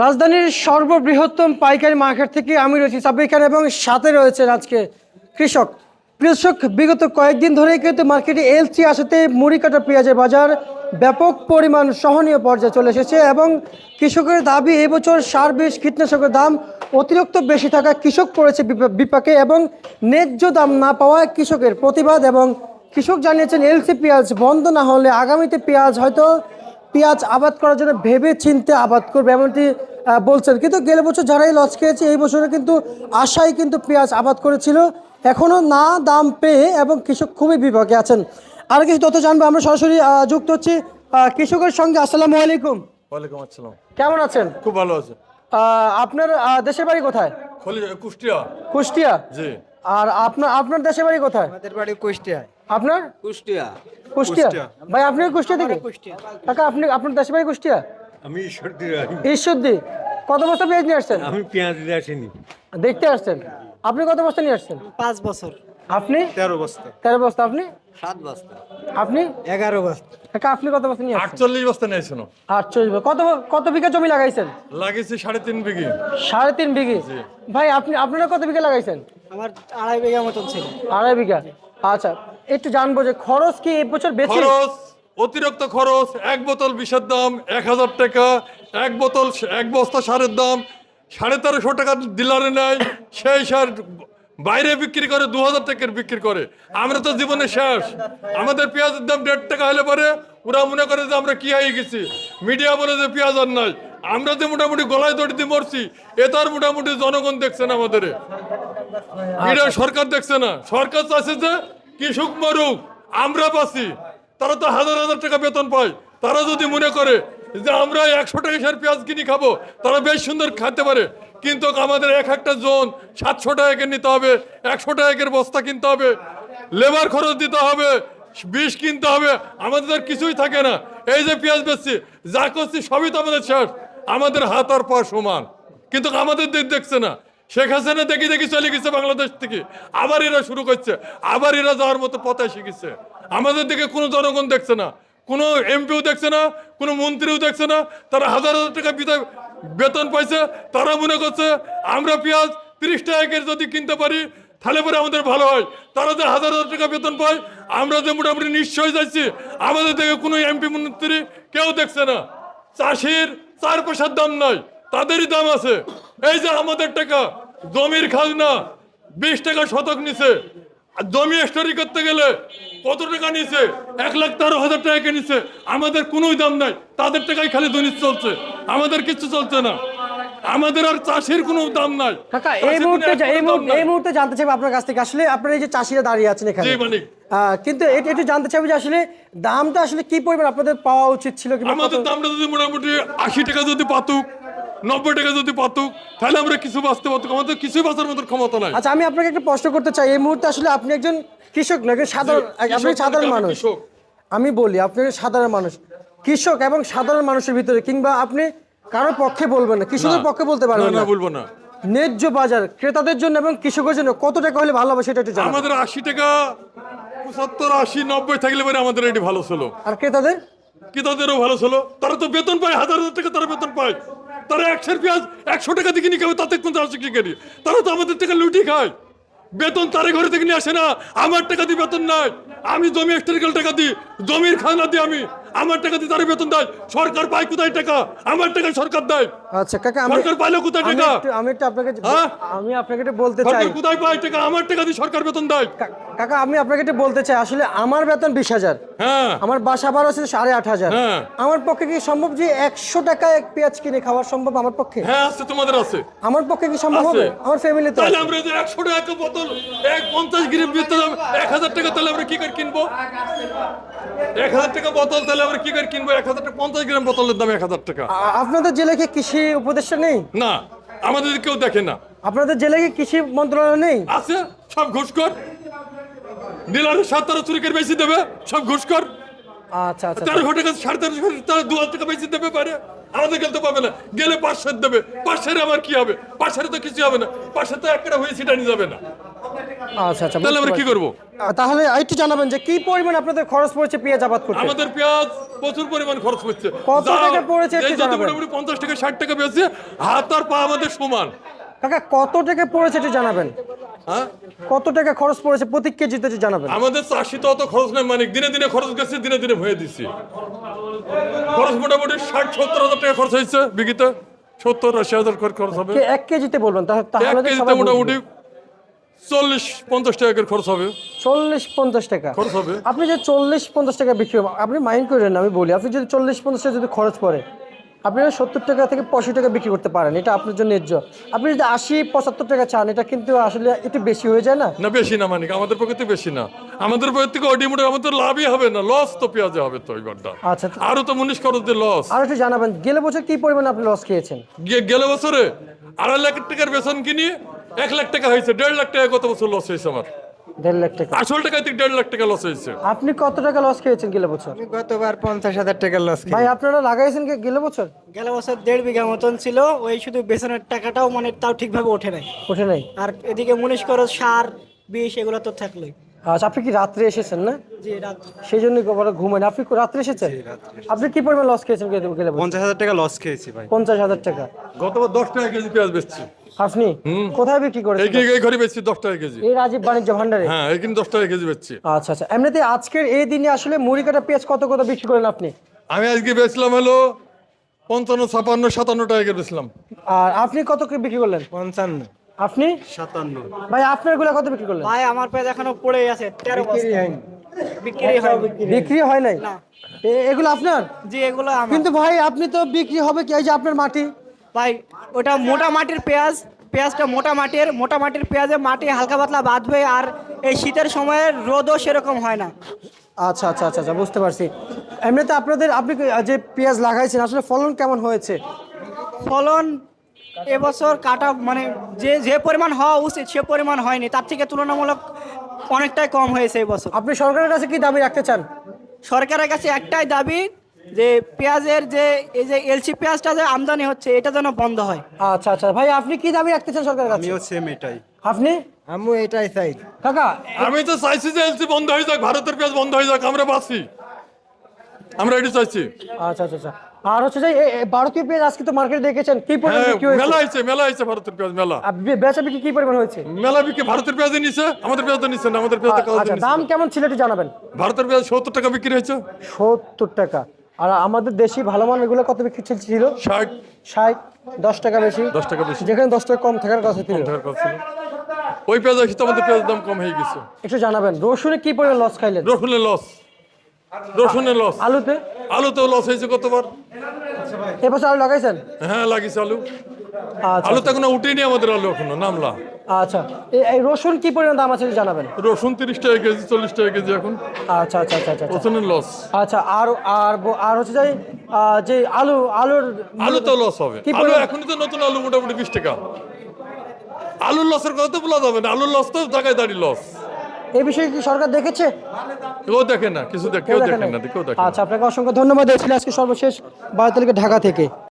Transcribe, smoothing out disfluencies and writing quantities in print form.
রাজধানীর সর্ববৃহত্তম পাইকারি মার্কেট থেকে আমি রয়েছি সাব্বির খান এবং সাথে রয়েছেন আজকে কৃষক। কৃষক বিগত কয়েকদিন ধরেই কিন্তু মার্কেটে এলসি আসাতে মুড়ি কাটা পেঁয়াজের বাজার ব্যাপক পরিমাণ সহনীয় পর্যায়ে চলে এসেছে এবং কৃষকের দাবি এবছর সার বিষ কীটনাশকের দাম অতিরিক্ত বেশি থাকা কৃষক পড়েছে বিপাকে এবং ন্যায্য দাম না পাওয়ায় কৃষকের প্রতিবাদ। এবং কৃষক জানিয়েছেন এলসি পেঁয়াজ বন্ধ না হলে আগামীতে পেঁয়াজ আবাদ করার জন্য ভেবে চিন্তে আবাদ করবে এমনটি বলছেন। কিন্তু গেল বছর যারাই লস খেয়েছে এই বছরে কিন্তু আশায় কিন্তু পেঁয়াজ আবাদ করেছিল, এখনও না দাম পেয়ে এবং কৃষক খুবই বিপাকে আছেন। আর কিছু তথ্য জানবো, আমরা সরাসরি যুক্ত হচ্ছি কৃষকের সঙ্গে। আসসালামু আলাইকুম। ওয়ালাইকুম আসসালাম। কেমন আছেন? খুব ভালো আছে। আপনার দেশের বাড়ি কোথায়? কুষ্টিয়া। কুষ্টিয়া, জি। আর আপনার দেশের বাড়ি কোথায়? আমাদের বাড়ি কুষ্টিয়া। আপনার? কুষ্টিয়া। কুষ্টিয়া। ভাই আপনি কুষ্টিয়া থেকে? কাকা আপনার দেশের বাড়ি কুষ্টিয়া? আমি ঈশ্বরদী। কত বস্তা পেঁয়াজ নিয়ে আসছেন? আমি পেঁয়াজ দিয়ে আসিনি। দেখতে আসছেন। আপনি কত বস্তা নিয়ে আসছেন? 5 বছর। আপনি? 13 বস্তা। 13 বস্তা। আপনি? 7 বস্তা। আপনি? 11 বস্তা। কাকা আপনি কত বস্তা নিয়ে আসছেন? 48 বস্তা নিয়েছিল। 48। কত বিঘা জমি লাগাইছেন? লাগিয়েছি 3.5 বিঘি। 3.5 বিঘি। ভাই আপনারা কত বিঘা লাগাইছেন? আমার 2.5 বিঘা মতন ছিল। 2.5 বিঘা। আচ্ছা, একটু জানবো যে খরচ কি এই বছর বেশি? খরচ, অতিরিক্ত খরচ। এক বোতল বিষের দাম 1000 টাকা, এক বস্তা সারের দাম 1350 টাকা ডিলারে নেয়, সেই সার বাইরে বিক্রি করে 2000 টাকার বিক্রি করে। আমরা তো জীবনে শেষ। আমাদের পেঁয়াজের দাম 1.5 টাকা হলে পরে ওরা মনে করে যে আমরা কি হয়ে গেছি, মিডিয়া বলে যে পেঁয়াজ আর নাই। আমরা যে মোটামুটি গলায় দড়ি দিয়ে মরছি, এ তার মোটামুটি জনগণ দেখছে না, আমাদের মিডিয়া সরকার দেখছে না। সরকার চাইছে যে কৃষক মরুক, আমরা বাঁচি। তারা তো হাজার হাজার টাকা বেতন পায়। তারা যদি মনে করে যে আমরা 100 টাকা সার পেঁয়াজ কিনে খাবো, তারা বেশ সুন্দর খেতে পারে। কিন্তু আমাদের একটা জোন 700 টাকা নিতে হবে, 100 টাকার বস্তা কিনতে হবে, লেবার খরচ দিতে হবে, বিষ কিনতে হবে। আমাদের কিছুই থাকে না। এই যে পেঁয়াজ বেচছি, যা করছি সবই তো আমাদের শেষ। আমাদের হাত আর পা সমান, কিন্তু আমাদের দেখছে না। শেখ হাসিনা দেখি চলে গেছে বাংলাদেশ থেকে, আবার এরা শুরু করছে, আবার এরা যাওয়ার মতো পথে শিখেছে। আমাদের দিকে কোনো জনগণ দেখছে না, কোনো এমপিও দেখছে না, কোনো মন্ত্রীও দেখছে না। তারা হাজার হাজার টাকা বেতন পাইছে। তারা মনে করছে আমরা পেঁয়াজ 30 টাকার যদি কিনতে পারি তাহলে পরে আমাদের ভালো হয়। তারা যে হাজার হাজার টাকা বেতন পায়, আমরা যে মোটামুটি নিশ্চয় যাচ্ছি, আমাদের দিকে কোনো এমপি মন্ত্রী কেউ দেখছে না। চাষির 4 পয়সার দাম নাই, তাদেরই দাম আছে। এই যে আমাদের টাকা জমির খাজনা 20 টাকা শতক নিছে, জমি স্টোরি করতে গেলে কত টাকা নিছে? 1,13,000 টাকা নিছে। আমাদের কোনো দাম নাই, তাদের টাকাই খালি দুর্নীতি চলছে, আমাদের কিছু চলছে না। আমাদের আর চাষির কোনো দাম নাই। কাকা এই মুহূর্তে জানতে চাইবো আপনার কাছ থেকে, আসলে আপনারা এই যে চাষিরা দাঁড়িয়ে আছেন এখানে, জি মালিক, কিন্তু একটু জানতে চাইবো যে আসলে দামটা আসলে কি পরিমাণ আপনাদের পাওয়া উচিত ছিল? আমাদের দামটা যদি মোটামুটি 80 টাকা যদি পাতুক, 90 টাকা যদি পাতুক, তাহলে আমরা কিছু বাঁচতে পারতুক। আমাদের কিছুই বাঁচার মতো ক্ষমতা নাই। আচ্ছা, আমি আপনাকে একটা প্রশ্ন করতে চাই। এই মুহূর্তে আসলে আপনি একজন কৃষক না, আপনি সাধারণ মানুষ। আমি বলি আপনি সাধারণ মানুষ, কৃষক এবং সাধারণ মানুষের ভিতরে, কিংবা আপনি কারোর পক্ষে বলবেন না, কৃষকের পক্ষে বলতে পারবেন না, বলবো না। ন্যায্য বাজার ক্রেতাদের জন্য এবং কৃষকের জন্য কত টাকা হলে ভালো হবে সেটা একটু জানান। আমাদের 80 টাকা, 75, 80, 90 থাকলে পরে আমাদের এটি ভালো ছিল। আর ক্রেতাদের? ক্রেতাদেরও ভালো ছিল। তারা তো বেতন পায়, হাজার হাজার টাকা তারা বেতন পায়। তারা 100 পেঁয়াজ 100 টাকা দিয়ে কিনে খাবে, তাতে কিন্তু আসে কি করি? তারা তো আমাদের টাকা লুটি খায়। বেতন তারে ঘরে থেকে নিয়ে আসে না। আমার টাকা দিয়ে বেতন নাই, আমি জমি এক্সট্রিক্যাল টাকা দিই, জমির খাজনা দিই আমি, আমার টাকা দিয়ে তারা বেতন দেয়। সরকার পায় কোথায় টাকা? আমার টাকা সরকার দেয়। আচ্ছা কাকা, সরকার পাইলো কোথায় টাকা? আমি আপনাকে একটু বলতে চাই, সরকার কোথায় পায় টাকা? আমার টাকা দিয়ে সরকার বেতন দেয়। কাকা আমি আপনাকে একটু বলতে চাই, আসলে আমার বেতন 20,000, হ্যাঁ, আমার বাসা ভাড়া আছে 8,500। হ্যাঁ। আমার পক্ষে কি সম্ভব যে 100 টাকায় এক পেঁয়াজ কিনে খাওয়া সম্ভব আমার পক্ষে? হ্যাঁ আছে, তোমাদের আছে। আমার পক্ষে কি সম্ভব হবে? আমার ফ্যামিলি তো তাহলে আছে। আমরা যে 100 টাকা বোতল 50 গ্রাম বিতে 1000 টাকা, তাহলে আমরা কি করে কিনবো? 1000 টাকা বোতল, তাহলে আমরা কি করে কিনবো? 50 গ্রাম বোতলের দাম 1000 টাকা। আপনাদের জেলায় কি কৃষি উপদেষ্টা নেই? না, আমাদের কেউ দেখে না। আপনাদের জেলায় কি কৃষি মন্ত্রণালয় নেই? আছে, সব ঘুষখোর। ডিলারের 7 চুরি করে বেশি দেবে, সব ঘুষখোর। আচ্ছা আচ্ছা, 1300 টাকা, 1350 টাকা, 2000 টাকা বেশি দেবে পারে, আমাদের গেলে তো পাবে না। গেলে 500 দেবে, 500 আমার কি হবে? 500 তো কিছু হবে না, 500 তো একটা হয়ে সিটানি যাবে না। আচ্ছা আচ্ছা, তাহলে বুঝতে আমরা কি পারছি। করবো? তাহলে একটু জানাবেন যে কি পরিমাণ আপনাদের খরচ পড়েছে পেঁয়াজ আবাদ করতে? আমাদের পেঁয়াজ প্রচুর পরিমাণ খরচ হচ্ছে। কত টাকা পড়েছে একটু এই যদি জানাবেন? মোটামুটি 50 টাকা 60 টাকা বেশি, হাত আর পা আমাদের সমান। কাকা কত টাকা পড়েছে একটু জানাবেন? হ্যাঁ, কত টাকা খরচ পড়েছে প্রতি কেজিতে একটু জানাবেন? আমাদের চাষি তো অত খরচ নেই, মানে দিনে দিনে খরচ গেছে, দিনে দিনে ভয়ে দিচ্ছি। খরচ মোটামুটি 60-70 হাজার টাকা খরচ হয়েছে বিঘিতে, 70-80 হাজার করে খরচ হবে। এক কেজিতে বলবেন তাহলে এক তো কেজিতে সবাই মোটামুটি বুঝবে। 40-50 টাকা করে খরচ হবে। 40-50 টাকা খরচ হবে। আপনি যে 40-50 টাকা বিক্রি হবে, আপনি মাইন্ড করেন না, আমি বলি আপনি যদি 40-50 টাকা যদি খরচ পড়ে, আপনি 70 টাকা থেকে 65 টাকা বিক্রি করতে পারেন, এটা আপনার জন্য ন্যায্য। আপনি যদি 80-75 টাকা চান, এটা কিন্তু আসলে একটু বেশি হয়ে যায় না? না বেশি না, মানে আমাদের পক্ষে বেশি না, আমাদের পক্ষে থেকে অডিমোটে আমাদের লাভই হবে না, লস তো পেঁয়াজে হবে তো এবারটা। আচ্ছা, আরো তো মুনিশ খরচ দিয়ে লস। আর একটু জানাবেন গেলে বছর কি পরিমাণে আপনি লস খেয়েছেন? গেলে বছরে 2.5 লাখ টাকার বেতন কিনি 1 লাখ টাকা হয়েছে, 1.5 লাখ টাকা গত বছর লস হয়েছে আমার। 1.5 লাখ টাকা। আসল টাকায় থেকে 1.5 লাখ টাকা লস হয়েছে। আপনি কত টাকা লস খেয়েছেন গেলে বছর? আমি গতবার 50,000 টাকার লস ভাই আপনারা লাগাইছেন কি গেলে বছর? গেল বছর 1.5 বিঘা মতন ছিল, ওই শুধু বেসনের টাকাটাও মানে তাও ঠিকভাবে ওঠে নাই। ওঠে নাই? আর এদিকে মুনিশ খরচ, সার, বিষ এগুলো তো থাকলোই। আচ্ছা, আপনি কি রাত্রে এসেছেন না? জি রাত সেই জন্যই ঘুমেন। আপনি কি রাত্রে এসেছেন? আপনি কি পরিমাণ লস খেয়েছেন গেলে বছর? 50,000 টাকা লস খেয়েছি ভাই। 50,000 টাকা। গতবার 10 টাকা কেজি পেঁয়াজ বেচছি, আপনি কোথায় বিক্রি করেছেন? এই ঘরে বেচছি 10 টাকা কেজি। এই রাজীব বাণিজ্য ভান্ডারে? হ্যাঁ, এখানে 10 টাকা কেজি বেচছি। আচ্ছা আচ্ছা, এমনিতে আজকের এই দিনে আসলে মুড়ি কাটা পেঁয়াজ কত কত বিক্রি করেন আপনি? আমি আজকে বেচলাম হলো 55, 56, 57 টাকা করে বেচলাম। আর আপনি কত করে বিক্রি করলেন? 55। আপনি 57। ভাই আপনার গুলা কত বিক্রি করলেন? ভাই আমার পেঁয়াজ এখনো পড়েই আছে 13 বস্তা। বিক্রি হয়নি। বিক্রি হয় নাই? না। এগুলো আপনার? জি এগুলো আমার। কিন্তু ভাই আপনি তো বিক্রি হবে কি, এই যে আপনার মাটি। ভাই ওটা মোটা মাটির পেঁয়াজ, পেঁয়াজটা মোটা মাটির পেঁয়াজে মাটি হালকা পাতলা বাঁধবে, আর এই শীতের সময়ে রোদও সেরকম হয় না। আচ্ছা আচ্ছা আচ্ছা আচ্ছা, বুঝতে পারছি। এমনিতে আপনি যে পেঁয়াজ লাগাইছেন আসলে ফলন কেমন হয়েছে? ফলন এবছর কাটা মানে যে পরিমাণ হওয়া উচিত সে পরিমাণ হয়নি, তার থেকে তুলনামূলক অনেকটাই কম হয়েছে এবছর। আপনি সরকারের কাছে কি দাবি রাখতে চান? সরকারের কাছে একটাই দাবি যে পেঁয়াজের যে এই যে এলসি পেঁয়াজটা যে আমদানি হচ্ছে এটা যেন বন্ধ হয়। আচ্ছা আচ্ছা ভাই, আপনি কি দাবি রাখতে চান সরকারের কাছে? আমিও সেম এটাই। আপনি আমিও এটাই চাই। কাকা? আমি তো চাইছি যে এলসি বন্ধ হয়ে যাক, ভারতের পেঁয়াজ বন্ধ হয়ে যাক, আমরা বাঁচি, আমরা এটি চাইছি। আচ্ছা আচ্ছা আচ্ছা, আর হচ্ছে যে ভারতীয় পেঁয়াজ আজকে তো মার্কেটে দেখেছেন কি পরিমাণ হ্যাঁ, বিক্রি হয়েছে? মেলা হয়েছে ভারতের পেঁয়াজ, মেলা বেচা বিক্রি কি পরিমাণ হয়েছে? মেলা বিক্রি ভারতের পেঁয়াজে নিছে, আমাদের পেঁয়াজ তো নিচ্ছে না, আমাদের পেঁয়াজ আচ্ছা, দাম কেমন ছিল একটু জানাবেন? ভারতের পেঁয়াজ 70 টাকা বিক্রি হয়েছে। 70 টাকা। আর আমাদের দেশি ভালো মান এগুলো কত বিক্রি ছিল? 60, 60। 10 টাকা বেশি? 10 টাকা বেশি যেখানে 10 টাকা কম থাকার কথা ছিল। টাকার কথা ছিল। ওই পেঁয়াজ আসি তো আমাদের পেঁয়াজের দাম কম হয়ে গেছে। একটু জানাবেন রসুনে কি পরিমাণ লস খাইলেন? রসুনের লস, রসুনের লস। আলুতে? আলুতেও লস হয়েছে কতবার। এবছর আলু লাগাইছেন? হ্যাঁ, লাগিয়েছে আলু। আচ্ছা আলু তো এখনো উঠেনি আমাদের, আলু এখনো নামলা। আচ্ছা, এই রসুন কি পরিমাণ দাম আছে একটু জানাবেন? রসুন 30 টাকা কেজি, 40 টাকা কেজি এখন। আচ্ছা আচ্ছা আচ্ছা আচ্ছা। রসুনের লস। আচ্ছা, আর হচ্ছে যে আলুর আলু তো লস হবে। কি আলু পরিমাণ? এখনই তো নতুন আলু মোটামুটি 20 টাকা। আলুর লসের কথা তো বলা যাবে না, আলুর লস তো জায়গায় দাঁড়িয়ে লস। এই বিষয়ে কি সরকার দেখেছে? কেউ দেখে না, কেউ দেখে না, কেউ দেখে না। আচ্ছা, আপনাকে অসংখ্য ধন্যবাদ। ছিল আজকে সর্বশেষ 12 তারিখে ঢাকা থেকে।